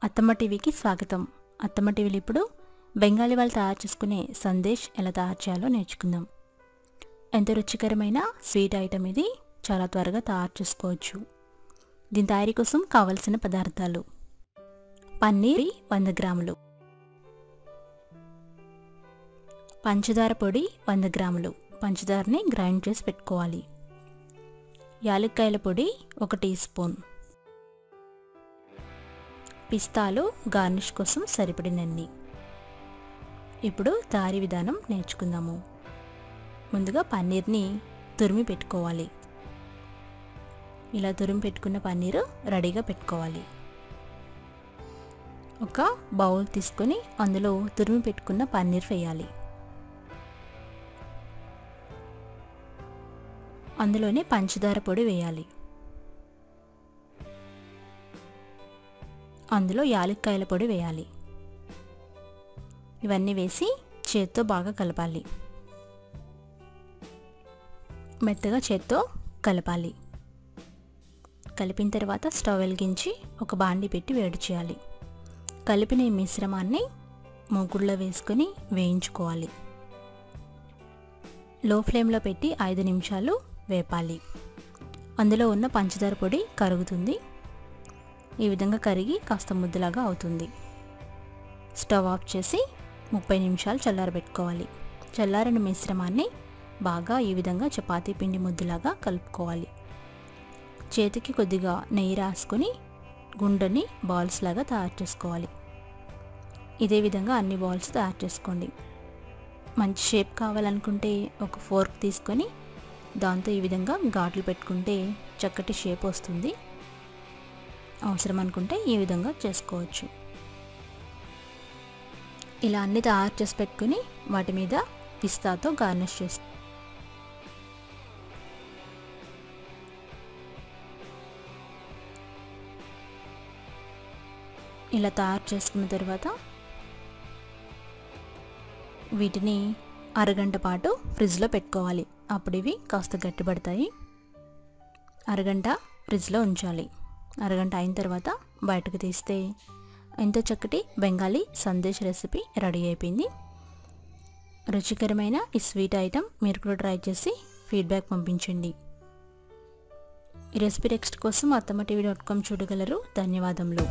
అత్తమ్మ టీవీకి స్వాగతం. అత్తమ్మ టీవీలో ఇప్పుడు బెంగాలీ వాళ్ళు తయారు చేసుకునే సందేశ్ ఎలా తయారు చేయాలో నేర్చుకుందాం. ఎంతో రుచికరమైన స్వీట్ ఐటమ్ ఇది. చాలా త్వరగా తయారు చేసుకోవచ్చు. దీని తయారీ కోసం కావలసిన పదార్థాలు: పన్నీర్ 100 గ్రాములు, పంచదార పొడి 100 గ్రాములు, పంచదారని గ్రైండ్ చేసి పెట్టుకోవాలి, యాలక్కాయల పొడి 1 టీ స్పూన్, పిస్తాలు గార్నిష్ కోసం సరిపడినన్ని. ఇప్పుడు తయారీ విధానం నేర్చుకుందాము. ముందుగా పన్నీర్ని తురిమి పెట్టుకోవాలి. ఇలా తురిమి పెట్టుకున్న పన్నీరు రెడీగా పెట్టుకోవాలి. ఒక బౌల్ తీసుకొని అందులో తురిమి పెట్టుకున్న పన్నీర్ వేయాలి. అందులోనే పంచదార పొడి వేయాలి. అందులో యాలక్కాయల పొడి వేయాలి. ఇవన్నీ వేసి చేత్తో బాగా కలపాలి. మెత్తగా చేత్తో కలపాలి. కలిపిన తర్వాత స్టవ్ వెలిగించి ఒక బాండి పెట్టి వేడి చేయాలి. కలిపిన ఈ మిశ్రమాన్ని మూకుడులో వేసుకొని వేయించుకోవాలి. లో ఫ్లేమ్లో పెట్టి 5 నిమిషాలు వేపాలి. అందులో ఉన్న పంచదార పొడి కరుగుతుంది. ఈ విధంగా కరిగి కాస్త ముద్దలాగా అవుతుంది. స్టవ్ ఆఫ్ చేసి 30 నిమిషాలు చల్లారబెట్టుకోవాలి. చల్లారిన మిశ్రమాన్ని బాగా ఈ విధంగా చపాతీ పిండి ముద్దలాగా కలుపుకోవాలి. చేతికి కొద్దిగా నెయ్యి రాసుకొని గుండని బాల్స్ లాగా తయారు చేసుకోవాలి. ఇదే విధంగా అన్ని బాల్స్ తయారు చేసుకోండి. మంచి షేప్ కావాలనుకుంటే ఒక ఫోర్క్ తీసుకొని దాంతో ఈ విధంగా ఘాట్లు పెట్టుకుంటే చక్కటి షేప్ వస్తుంది. అవసరం అనుకుంటే ఈ విధంగా చేసుకోవచ్చు. ఇలా అన్ని తయారు చేసి పెట్టుకుని వాటి మీద పిస్తాతో గార్నిష్ చేసి ఇలా తయారు చేసుకున్న తర్వాత వీటిని అరగంట పాటు ఫ్రిడ్జ్లో పెట్టుకోవాలి. అప్పుడు ఇవి కాస్త గట్టిపడతాయి. అరగంట ఫ్రిడ్జ్లో ఉంచాలి. అరగంట అయిన తర్వాత బయటకు తీస్తే ఎంతో చక్కటి బెంగాలీ సందేశ్ రెసిపీ రెడీ అయిపోయింది. రుచికరమైన ఈ స్వీట్ ఐటమ్ మీరు కూడా ట్రై చేసి ఫీడ్బ్యాక్ పంపించండి. ఈ రెసిపీ టెక్స్ట్ కోసం attamaTV.com చూడగలరు. ధన్యవాదములు.